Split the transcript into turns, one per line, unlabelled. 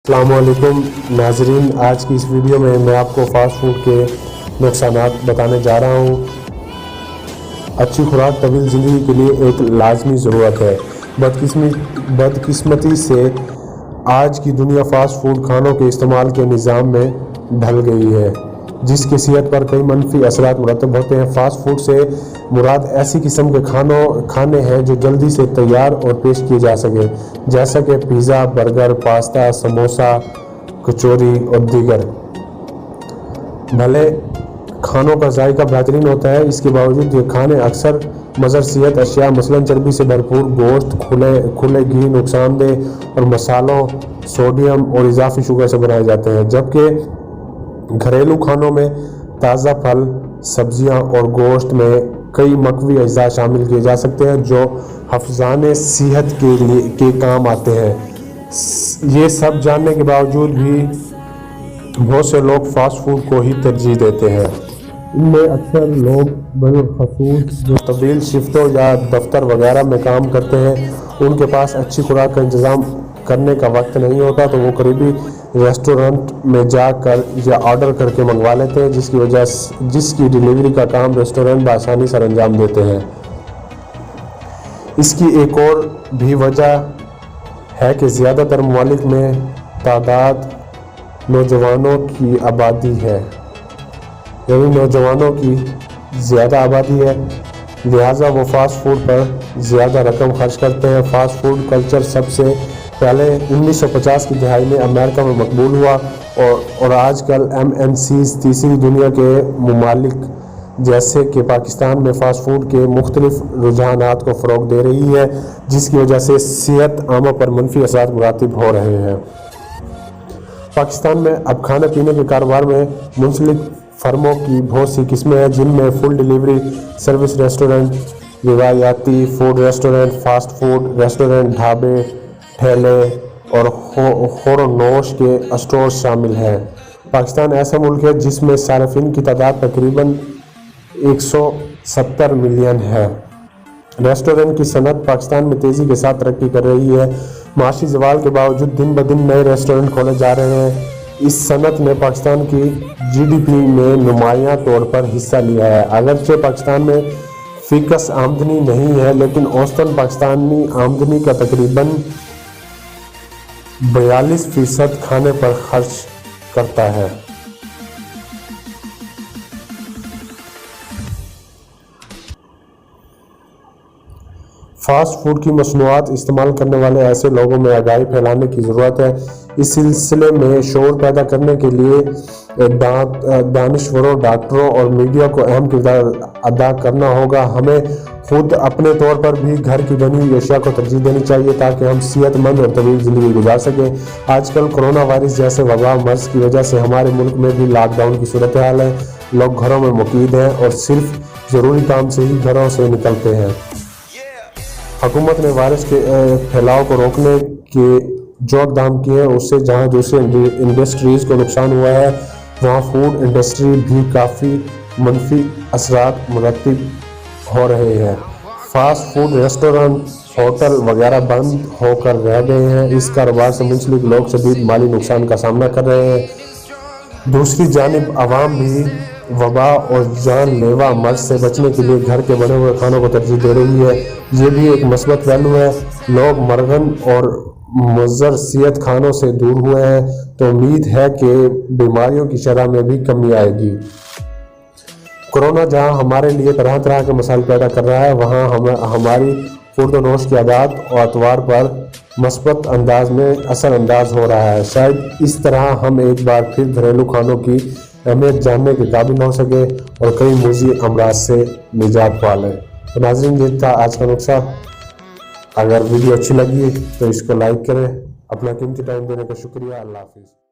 السلام علیکم ناظرین، آج کی اس ویڈیو میں آپ کو فاسٹ فوڈ کے نقصانات بتانے جا رہا ہوں۔ اچھی خوراک طویل زندگی کے لیے ایک لازمی ضرورت ہے۔ بدقسمتی سے آج کی دنیا فاسٹ فوڈ کھانوں کے استعمال کے نظام میں ڈھل گئی ہے، جس کی صحت پر کئی منفی اثرات مرتب ہوتے ہیں۔ فاسٹ فوڈ سے مراد ایسی قسم کے کھانے ہیں جو جلدی سے تیار اور پیش کیے جا سکے، جیسا کہ pizza, burger, pasta, samosa, kachori اور دیگر۔ بھلے کھانوں کا ذائقہ بہترین ہوتا ہے، اس کے باوجود یہ کھانے اکثر مضر صحت اشیاء مثلاً چربی سے بھرپور گوشت، کھلے گھی، نقصان دہ اور مسالوں، سوڈیم اور اضافی شوگر سے بنائے جاتے ہیں، جبکہ گھریلو کھانوں میں تازہ پھل، سبزیاں اور گوشت میں کئی مقوی اجزاء شامل کیے جا سکتے ہیں جو حفظان صحت کے کام آتے ہیں۔ یہ سب جاننے کے باوجود بھی بہت سے لوگ فاسٹ فوڈ کو ہی ترجیح دیتے ہیں۔ ان میں اکثر لوگ بالخصوص جو طویل شفٹوں یا دفتر وغیرہ میں کام کرتے ہیں، ان کے پاس اچھی خوراک کا انتظام کرنے کا وقت نہیں ہوتا، تو وہ قریبی ریسٹورنٹ میں جا کر یا آرڈر کر کے منگوا لیتے ہیں، جس کی ڈیلیوری کا کام ریسٹورنٹ بآسانی سر انجام دیتے ہیں۔ اس کی ایک اور بھی وجہ ہے کہ زیادہ تر ممالک میں تعداد نوجوانوں کی آبادی ہے، یعنی نوجوانوں کی زیادہ آبادی ہے، لہٰذا وہ فاسٹ فوڈ پر زیادہ رقم خرچ کرتے ہیں۔ فاسٹ فوڈ کلچر سب سے پہلے 1950 کی دہائی میں امریکہ میں مقبول ہوا اور آج کل MNCs تیسری دنیا کے ممالک جیسے کہ پاکستان میں فاسٹ فوڈ کے مختلف رجحانات کو فروغ دے رہی ہے، جس کی وجہ سے صحت عامہ پر منفی اثرات مرتب ہو رہے ہیں۔ پاکستان میں اب کھانے پینے کے کاروبار میں منسلک فرموں کی بہت سی قسمیں ہیں، جن میں فل ڈیلیوری سروس ریسٹورنٹ، روایتی food restaurant, fast food restaurant, ڈھابے، ٹھیلے اور خور و نوش کے اسٹور شامل ہیں۔ پاکستان ایسا ملک ہے جس میں صارفین کی تعداد تقریباً 170 ملین ہے۔ ریسٹورنٹ کی صنعت پاکستان میں تیزی کے ساتھ ترقی کر رہی ہے۔ معاشی زوال کے باوجود دن بدن نئے ریسٹورنٹ کھولے جا رہے ہیں۔ اس صنعت نے پاکستان کی GDP میں نمایاں طور پر حصہ لیا ہے۔ اگرچہ پاکستان میں فیکس آمدنی نہیں ہے، لیکن اوسطاً پاکستانی آمدنی کا تقریباً 42% کھانے پر خرچ کرتا ہے۔ فاسٹ فوڈ کی مصنوعات استعمال کرنے والے ایسے لوگوں میں آگاہی پھیلانے کی ضرورت ہے۔ اس سلسلے میں شعور پیدا کرنے کے لیے دانشوروں، ڈاکٹروں اور میڈیا کو اہم کردار ادا کرنا ہوگا۔ ہمیں خود اپنے طور پر بھی گھر کی بنی ہوئی اشیاء کو ترجیح دینی چاہیے تاکہ ہم صحت مند اور طویل زندگی گزار سکیں۔ آج کل کورونا وائرس جیسے وبا مرض کی وجہ سے ہمارے ملک میں بھی لاک ڈاؤن کی صورتحال ہے۔ لوگ گھروں میں مقید ہیں اور صرف ضروری کام سے ہی گھروں سے نکلتے ہیں۔ حکومت نے وائرس کے پھیلاؤ کو روکنے کے جو اقدام کیے ہیں، اس سے جہاں دوسرے انڈسٹریز کو نقصان ہوا ہے، وہاں فوڈ انڈسٹری بھی کافی منفی اثرات مرتب ہو رہے ہیں۔ فاسٹ فوڈ ریسٹورنٹ، ہوٹل وغیرہ بند ہو کر رہ گئے ہیں۔ اس کاروبار سے منسلک لوگ شدید مالی نقصان کا سامنا کر رہے ہیں۔ دوسری جانب عوام بھی وبا اور جان لیوا مرض سے بچنے کے لیے گھر کے بنے ہوئے کھانوں کو ترجیح دے رہی ہے۔ یہ بھی ایک مثبت پہلو ہے۔ لوگ مرغن اور مضر صحت کھانوں سے دور ہوئے ہیں تو امید ہے کہ بیماریوں کی شرح میں بھی کمی آئے گی۔ کورونا جہاں ہمارے لیے طرح طرح کے مسائل پیدا کر رہا ہے، وہاں ہماری خورد و نوش کی عادات اور اطوار پر مثبت انداز میں اثر انداز ہو رہا ہے۔ شاید اس طرح ہم ایک بار پھر گھریلو کھانوں کی اہمیت جاننے کے قابل ہو سکے اور کئی مضر امراض سے نجات پا لیں۔ تو ناظرین، یہ تھا آج کا نقطہ۔ اگر ویڈیو اچھی لگی تو اس کو لائک کریں۔ اپنا قیمتی ٹائم دینے کا شکریہ۔ اللہ حافظ۔